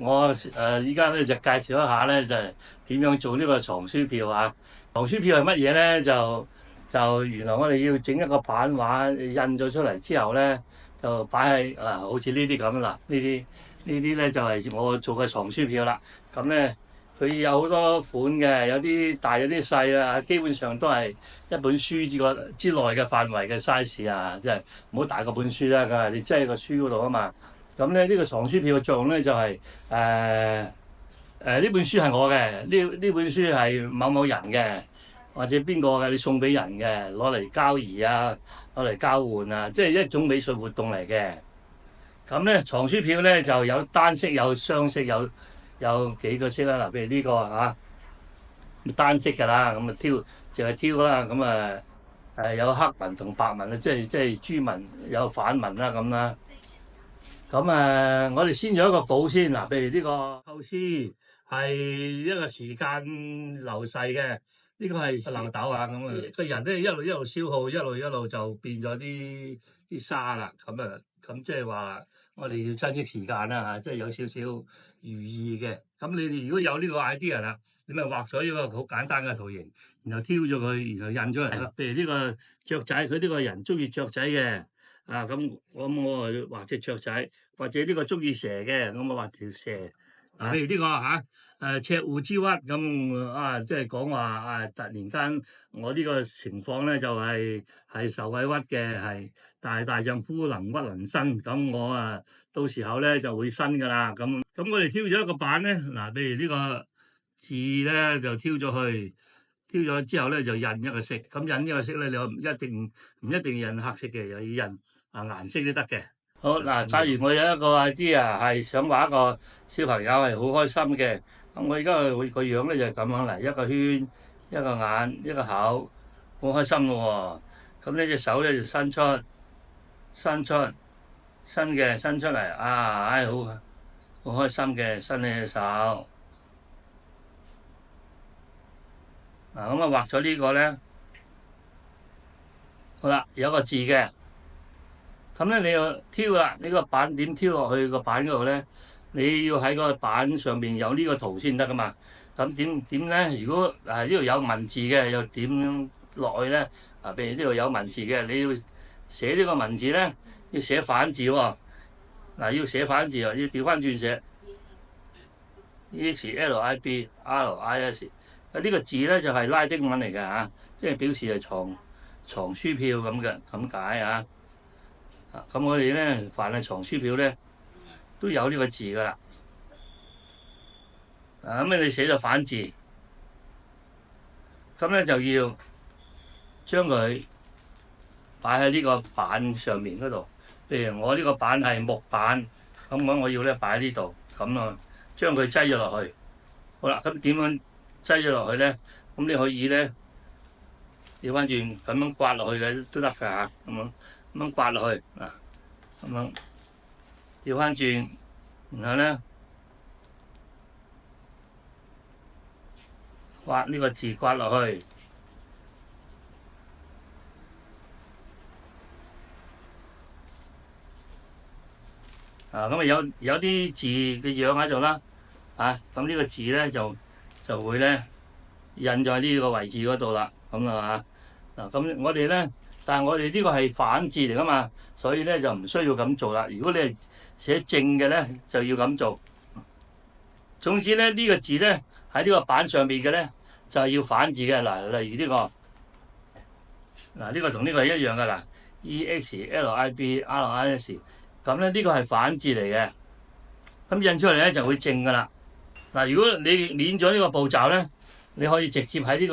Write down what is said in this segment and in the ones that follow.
我依家咧就介紹一下咧，就係點樣做呢個藏書票啊？藏書票係乜嘢咧？就原來我哋要整一個版畫印咗出嚟之後咧，就擺喺好似呢啲咁啦。呢啲咧就係我做嘅藏書票啦。咁咧佢有好多款嘅，有啲大有啲細啊，基本上都係一本書之內嘅範圍嘅 size 啊，即係唔好大過本書啦。咁你擠喺個書嗰度啊嘛。咁咧呢個藏書票嘅作用咧就係呢本書係我嘅，呢本書係某某人嘅，或者邊個嘅，你送俾人嘅，攞嚟交易啊，攞嚟交換啊，即係一種美術活動嚟嘅。咁咧藏書票咧就有單色有雙色有幾個色啦。嗱，譬如呢個單色㗎啦，咁啊淨係挑啦，咁有黑紋同白紋啊，即係朱紋有反紋啦咁啦。咁我哋先做一個稿先嗱，譬如呢個構思係一個時間流逝嘅，呢個係漏斗啊，咁啊個人咧一路消耗，一路就變咗啲沙啦，咁即係話我哋要珍惜時間啦嚇，即係有少少寓意嘅。咁你哋如果有呢個 idea 啦，你咪畫咗呢個好簡單嘅圖形，然後挑咗佢，然後印咗嚟啦。譬如呢個雀仔，佢呢個人中意雀仔嘅。咁我畫隻雀仔，或者呢個中意蛇嘅，咁我畫條蛇。譬如呢個赤戶之鬱咁即係講話突然間我呢個情況咧就係受委屈嘅，係大丈夫能屈能伸，咁我到時候咧就會伸噶啦。咁我哋挑咗一個版咧，嗱，譬如呢個字咧就挑咗去。挑咗之後咧就印一個色，咁印呢個色咧你唔一定要印黑色嘅，又要印顏色都得嘅。好嗱，假如我有一個 idea 係想畫一個小朋友係好開心嘅，咁我而家個樣咧就咁樣嚟，一個圈，一個眼，一個口，好開心嘅喎。咁呢隻手咧就伸出伸出嚟，好開心嘅，伸你隻手。咁畫咗呢個咧，好啦，有個字嘅，咁咧你要挑啦，呢個版點挑落去個版嗰度咧？你要喺個版上邊有呢個圖先得噶嘛。咁點咧？如果呢度有文字嘅，又點落去咧？譬如呢度有文字嘅，你要寫呢個文字咧，要寫反字喎。要寫反字喎，要調翻轉寫 EXLIBRIS。呢個字咧就係拉丁文嚟嘅嚇，即係表示係藏書票咁解啊。咁我哋咧凡係藏書票咧都有呢個字噶啦。咁你寫咗反字，咁咧就要將佢擺喺呢個板上面嗰度。譬如我呢個板係木板，咁我要咧擺喺呢度，咁將佢擠咗落去。好啦，咁點樣擠咗落去咧？咁你可以咧調翻轉咁樣刮落去嘅都得㗎嚇，咁樣刮落去嗱，咁樣調翻轉，然後咧刮呢個字刮落去。咁有啲字嘅樣喺度啦，咁呢個字咧就會咧印咗喺呢個位置嗰度啦，咁啊嗱，咁我哋咧，但係我哋呢個係反字嚟噶嘛，所以咧就唔需要咁做啦。如果你係寫正嘅咧，就要咁做。總之咧呢個字咧喺呢個板上邊嘅咧就係要反字嘅。嗱，例如呢個呢個同呢個係一樣嘅啦，EXLIBRIS。咁咧呢個係反字嚟嘅，咁印出嚟咧就會正噶啦。如果你練咗呢個步驟咧，你可以直接喺呢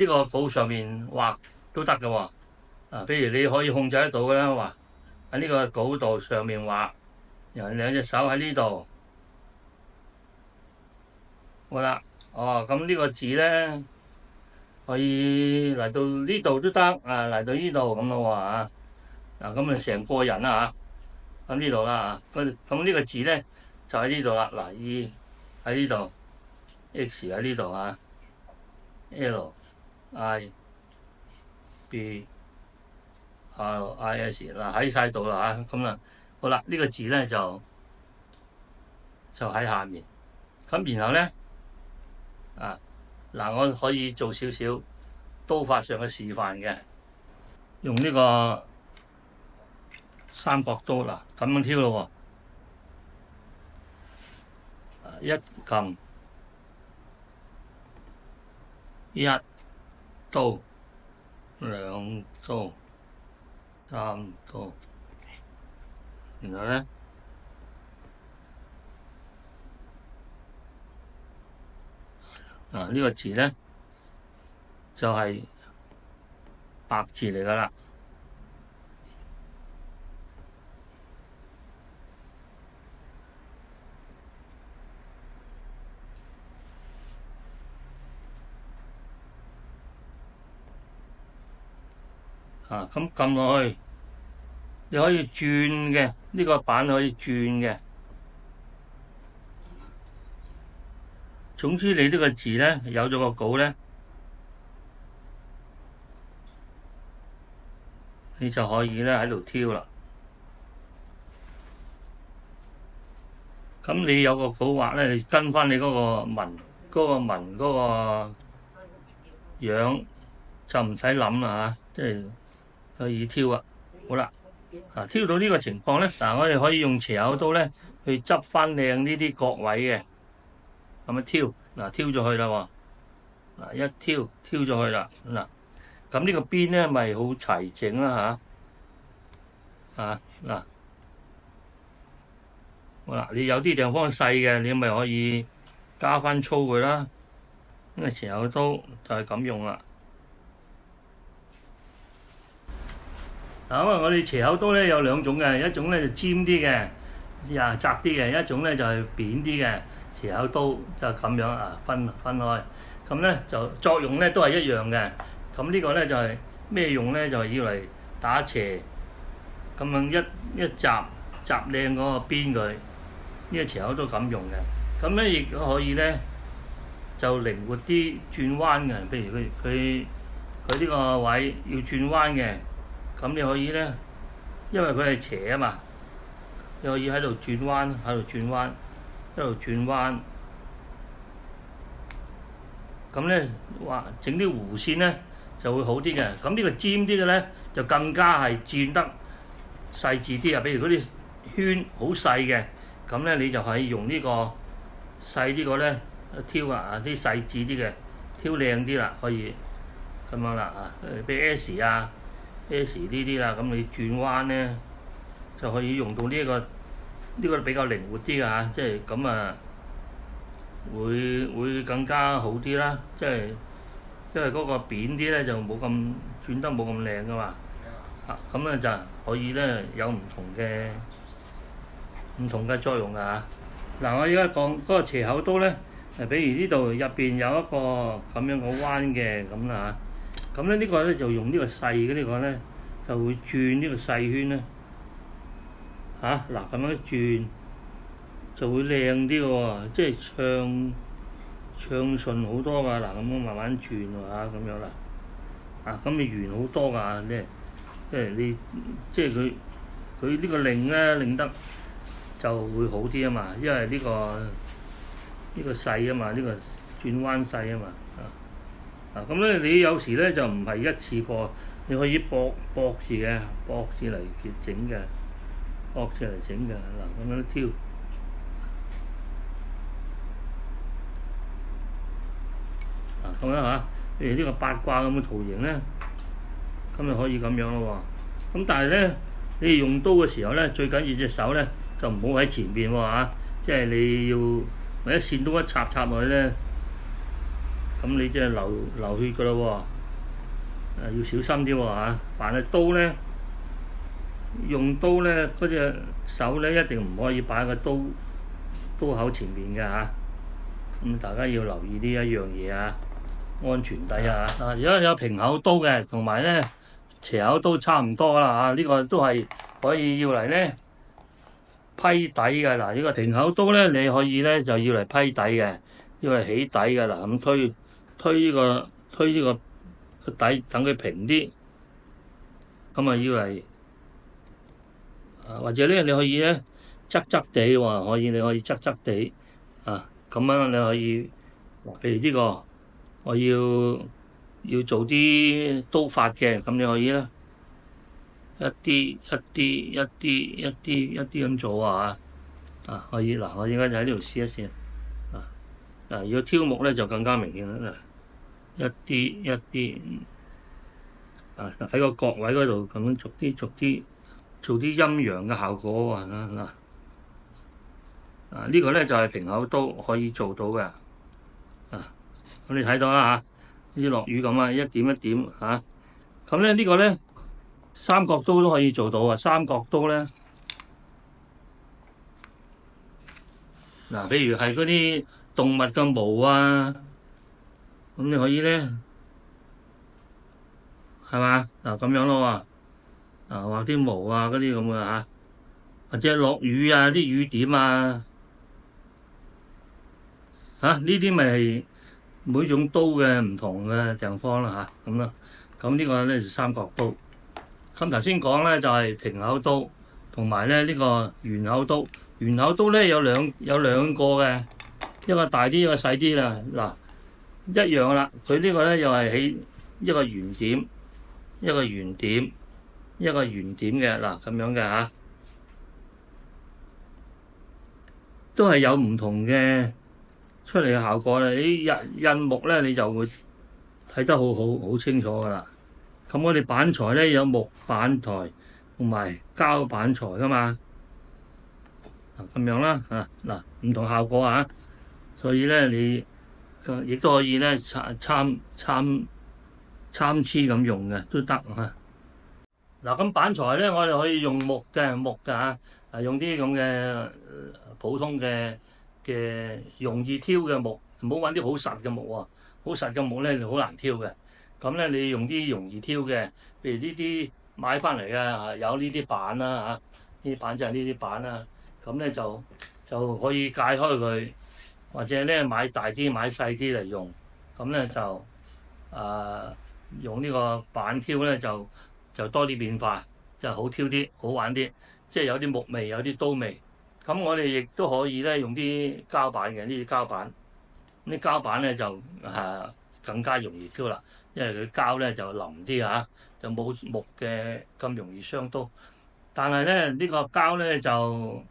個稿上面畫都得嘅喎。譬如你可以控制得到嘅啦，畫喺呢個稿度上面畫，然後兩隻手喺呢度，好啦。咁呢個字咧可以嚟到呢度都得，嚟到呢度咁咯喎。咁成個人啦嚇，咁呢度啦嚇，咁呢個字咧就喺呢度啦。E 喺呢度 ，X 喺呢度啊，L I B R I S 喺晒度啦嚇，咁好啦，呢個字咧就就喺下面。咁然後咧我可以做少少刀法上嘅示範嘅，用呢個三角刀咁樣挑咯喎，一撳一刀，兩刀，三刀，然後咧呢個字咧就係白字嚟噶啦。咁撳落去，你可以轉嘅，呢個板可以轉嘅。總之你呢個字咧有咗個稿咧，你就可以咧喺度挑啦。咁你有個稿畫咧，你跟翻你嗰個紋嗰個樣就唔使諗啦嚇，即係可以挑啊。好啦，挑到呢個情況咧，我哋可以用斜口刀咧去執翻靚呢啲角位嘅，咁樣挑，挑咗去啦喎，一挑咗去啦，咁呢個邊咧咪好齊整啦嚇，好啦，你有啲地方細嘅，你咪可以加翻粗佢啦，因為斜口刀就係咁用啦。咁我哋斜口刀咧有兩種嘅，一種咧就尖啲嘅，窄啲嘅；一種咧就係扁啲嘅。斜口刀就咁樣分開。咁咧就作用咧都係一樣嘅。咁呢個咧就係咩用咧？就係要嚟打斜，咁樣一夾靚嗰個邊佢。呢個斜口刀咁用嘅。咁咧亦都可以咧就靈活啲轉彎嘅。譬如佢呢個位要轉彎嘅。咁你可以咧，因為佢係斜啊嘛，你可以喺度轉彎，一路轉彎。咁咧，整啲弧線咧就會好啲嘅。咁呢個尖啲嘅咧，就更加係轉得細緻啲啊！比如嗰啲圈好細嘅，咁咧你就可以用呢個細啲個咧挑啲細緻啲嘅，挑靚啲啦，可以咁樣啦譬如 S 呢啲啦，咁你轉彎咧就可以用到呢個比較靈活啲嘅即係咁會更加好啲啦。即係因為嗰個扁啲咧就冇咁轉得冇咁靚噶嘛。咁咧就可以咧有唔同嘅作用㗎。我而家講嗰個斜口刀咧，比如呢度入邊有一個咁樣個彎嘅咁啦。咁咧呢個咧就用呢個細嘅呢個咧，就會轉呢個細圈咧，咁樣轉就會靚啲喎，即係暢順好多㗎。咁樣慢慢轉咁樣啦，咁你圓好多㗎，即係佢呢個擰咧擰得就會好啲啊嘛，因為呢個細啊嘛，呢個轉彎細啊嘛。咁咧，你有時咧就唔係一次過，你可以駁住嘅，駁住嚟整嘅，咁樣挑。咁樣譬如呢個八卦咁嘅圖形咧，咁就可以咁樣咯喎。咁但係咧，你用刀嘅時候咧，最緊要隻手咧就唔好喺前邊喎即係你要或者線刀一插落去咧。咁你即係流血㗎咯喎，要小心啲喎凡係刀咧，用刀咧嗰隻手咧一定唔可以擺喺個刀口前面嘅咁大家要留意呢一樣嘢安全第一而家有平口刀嘅，同埋咧斜口刀差唔多啦呢個都係可以要嚟咧批底嘅。呢個平口刀咧，你可以咧就要嚟批底嘅，要嚟起底嘅咁推呢個底，等佢平啲，咁要嚟或者咧你可以咧側側地喎，你可以側側地啊，咁樣你可以，譬如呢個我要做啲刀法嘅，咁你可以啦，一啲咁做啊，可以嗱，我應該就喺呢度試一試啊，如果挑木咧就更加明顯啦，一啲喺個角位嗰度咁樣逐啲做啲陰陽嘅效果喎，呢個咧就係平口刀可以做到嘅，咁你睇到啦好似落雨咁啊，一點一點嚇，咁咧呢個咧三角刀都可以做到啊，三角刀咧譬如係嗰啲動物嘅毛啊，咁你可以咧係嘛咁樣咯喎，畫啲毛啊嗰啲咁嘅或者落雨啊啲雨點啊。呢啲咪係每種刀嘅唔同嘅地方啦咁啦。咁呢個咧就三角刀。咁頭先講咧就係平口刀，同埋咧呢個圓口刀。圓口刀咧有兩個嘅，一個大啲，一個細啲啦。嗱，一樣啦。佢呢個咧又係起一個圓點，一個圓點，一個圓點嘅咁樣嘅都係有唔同嘅出嚟嘅效果咧，你印木咧，你就會睇得好清楚噶啦。咁我哋板材咧有木板材同埋膠板材噶嘛，咁樣啦唔同效果所以咧你亦都可以咧參差咁用嘅都得咁板材咧，我哋可以用木嘅用啲咁嘅普通嘅容易挑嘅木，唔好揾啲好實嘅木喎，好實嘅木咧就好難挑嘅。咁咧你用啲容易挑嘅，譬如呢啲買翻嚟嘅有呢啲板啦呢啲板就係呢啲板啦。咁咧就可以解開佢，或者咧買大啲買細啲嚟用。咁咧就用呢個板挑咧就多啲變化，就好挑啲，好玩啲，即係有啲木味，有啲刀味。咁我哋亦都可以咧用啲膠板嘅，呢啲膠板，啲膠板咧就更加容易挑啦，因為佢膠咧就腍啲就冇木嘅咁容易傷刀。但係咧呢個膠咧就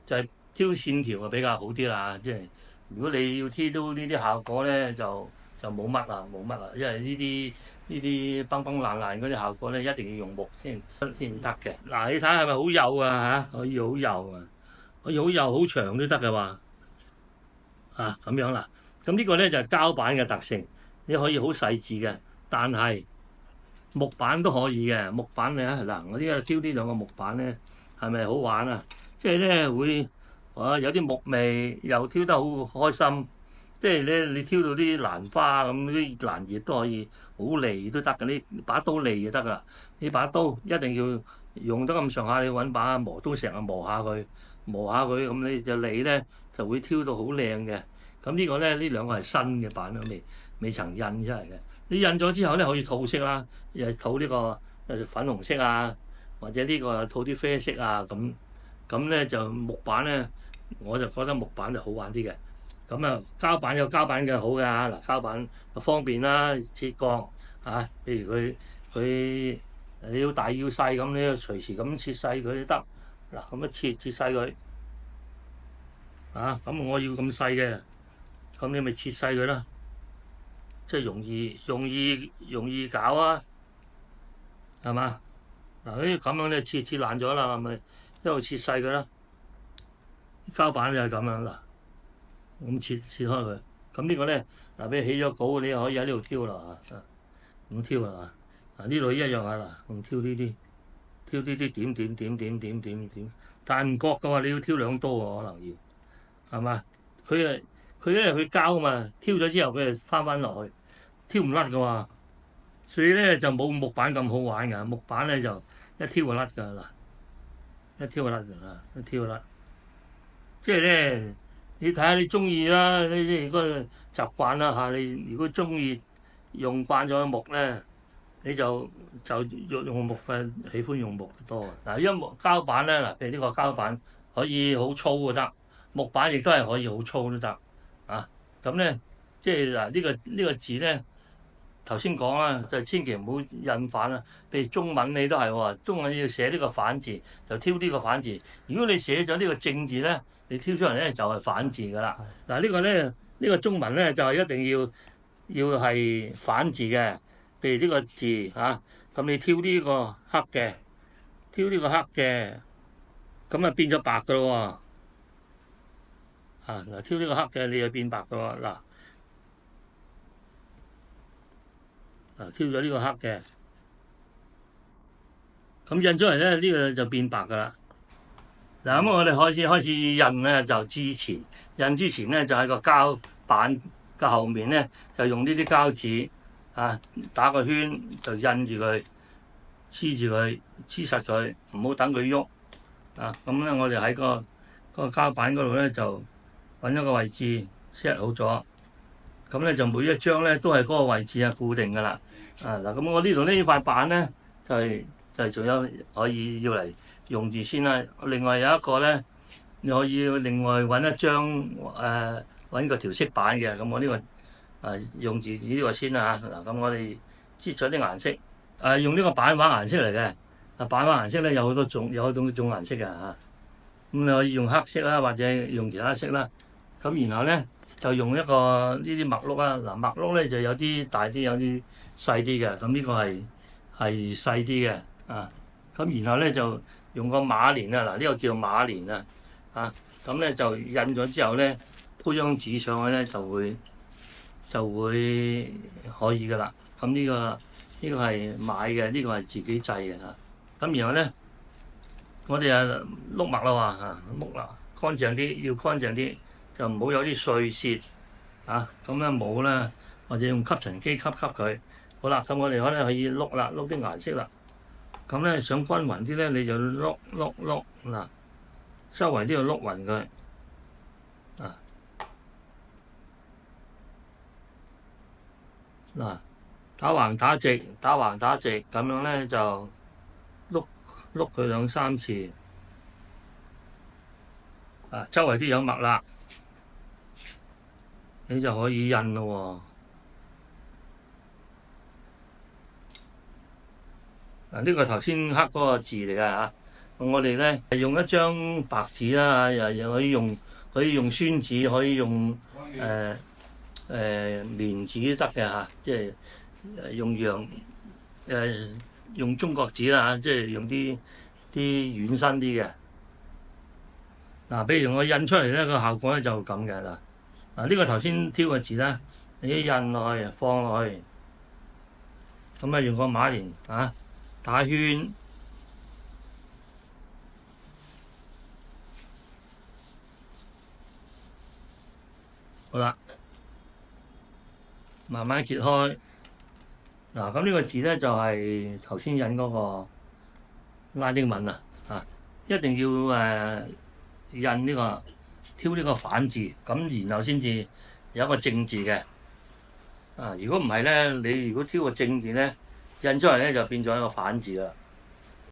係挑線條比較好啲啦，即係如果你要挑到呢啲效果咧就冇乜啦，因為呢啲崩崩爛爛嗰啲效果咧一定要用木先得嘅。你睇係咪好幼可以好幼可以好幼好長都得嘅話咁樣啦。咁呢個咧就係膠板嘅特性，你可以好細緻嘅，但係木板都可以嘅。木板咧我呢個挑呢兩個木板咧係咪好玩啊？即係咧會有啲木味，又挑得好開心。即係咧你挑到啲蘭花咁，啲蘭葉都可以好利都得嘅，呢把刀利就得噶啦。呢把刀一定要用得咁上下，你揾把磨刀石磨下佢，咁你就利咧就會挑到好靚嘅。咁呢個咧呢兩個係新嘅版，未曾印出嚟嘅。你印咗之後咧可以套色啦，又係套呢個粉紅色或者呢個套啲啡色咁咧就木板咧，我就覺得木板就好玩啲嘅。咁膠板有膠板嘅好嘅膠板方便啦，切割譬如佢你要大要細咁，你要隨時咁切細佢都得。咁切細佢咁我要咁細嘅，咁你咪切細佢啦，即係容易搞係嘛？咁樣咧切爛咗啦，咪一路切細佢啦。膠板就係咁樣咁切開佢。咁呢個咧俾你起咗稿，你可以喺呢度挑啦咁挑呢度一樣咁挑呢啲點，但係唔覺嘅話，你要挑兩刀可能要係嘛？佢因為佢膠嘛，挑咗之後佢就翻落去，挑唔甩嘅喎，所以咧就冇木板咁好玩㗎。木板咧就一挑就甩㗎一挑就甩。即係咧，你睇下你中意啦，你如果習慣啦你如果中意用慣咗木咧，你就用木嘅，喜歡用木多。因為膠板咧譬如呢個膠板可以好粗都得，木板亦都係可以好粗都得啊。咁咧，即係嗱呢個字咧，頭先講啦，就千祈唔好印反啦。譬如中文你都係喎，中文要寫呢個反字，就挑呢個反字。如果你寫咗呢個正字咧，你挑出嚟咧就係反字噶啦。嗱呢個咧，呢個中文咧就係一定要係反字嘅。譬如呢個字嚇，咁你挑呢個黑嘅，挑呢個黑嘅，咁啊變咗白噶咯喎。啊嗱，挑呢個黑嘅你就變白噶喎。嗱。挑咗呢個黑嘅，咁印出嚟咧，呢個就變白噶啦。嗱，咁我哋開始印咧，就印之前咧，就喺個膠板嘅後面咧，就用呢啲膠紙打個圈，就印住佢，黐住佢，黐實佢，唔好等佢喐。咁咧我哋喺個膠板嗰度咧，就揾一個位置 set 好咗。咁咧就每一張咧都係嗰個位置固定噶啦。嗱，咁我呢度呢塊板咧就係仲有可以要嚟用住先啦。另外有一個咧，你可以另外揾一張揾個調色板嘅。咁我呢個用住呢個先啦嚇。嗱，咁我哋擠咗啲顏色，用呢個版畫顏色嚟嘅。版畫顏色咧有好多種顏色嘅嚇。咁你可以用黑色啦，或者用其他色啦。咁然後咧，就用一個呢啲墨碌啦。嗱，墨碌咧就有啲大啲，有啲細啲嘅。咁呢個係細啲嘅咁然後咧就用個馬蓮啊。嗱，呢個叫馬蓮咁咧就印咗之後咧，鋪張紙上去咧就會可以噶啦。咁呢個係買嘅，呢個係自己製嘅咁然後咧，我哋碌墨啦碌啦，乾淨啲，要乾淨啲。就唔好有啲碎屑咁咧冇啦，或者用吸塵機吸佢。好啦，咁我哋可以碌啦，碌啲顏色啦。咁咧想均勻啲咧，你就碌嗱，周圍都要碌勻佢嗱，打橫打直咁樣咧就碌佢2、3次周圍都有墨啦。你就可以印咯喎。呢個頭先刻嗰個字嚟㗎嚇。我哋咧用一張白紙啦，又可以用宣紙，可以用棉紙都得嘅嚇。即係用中國紙啦嚇，即係用啲軟身啲嘅。比如我印出嚟咧個效果咧就咁嘅啦。呢個頭先挑嘅字咧，你一印落去，放落去，咁用個馬蓮打圈，好啦，慢慢揭開。咁呢個字咧就係頭先印嗰個拉丁文一定要印呢個。挑呢個反字，咁然後先至有一個正字嘅。如果唔係咧，你如果挑個正字咧，印出嚟咧就變咗一個反字啦。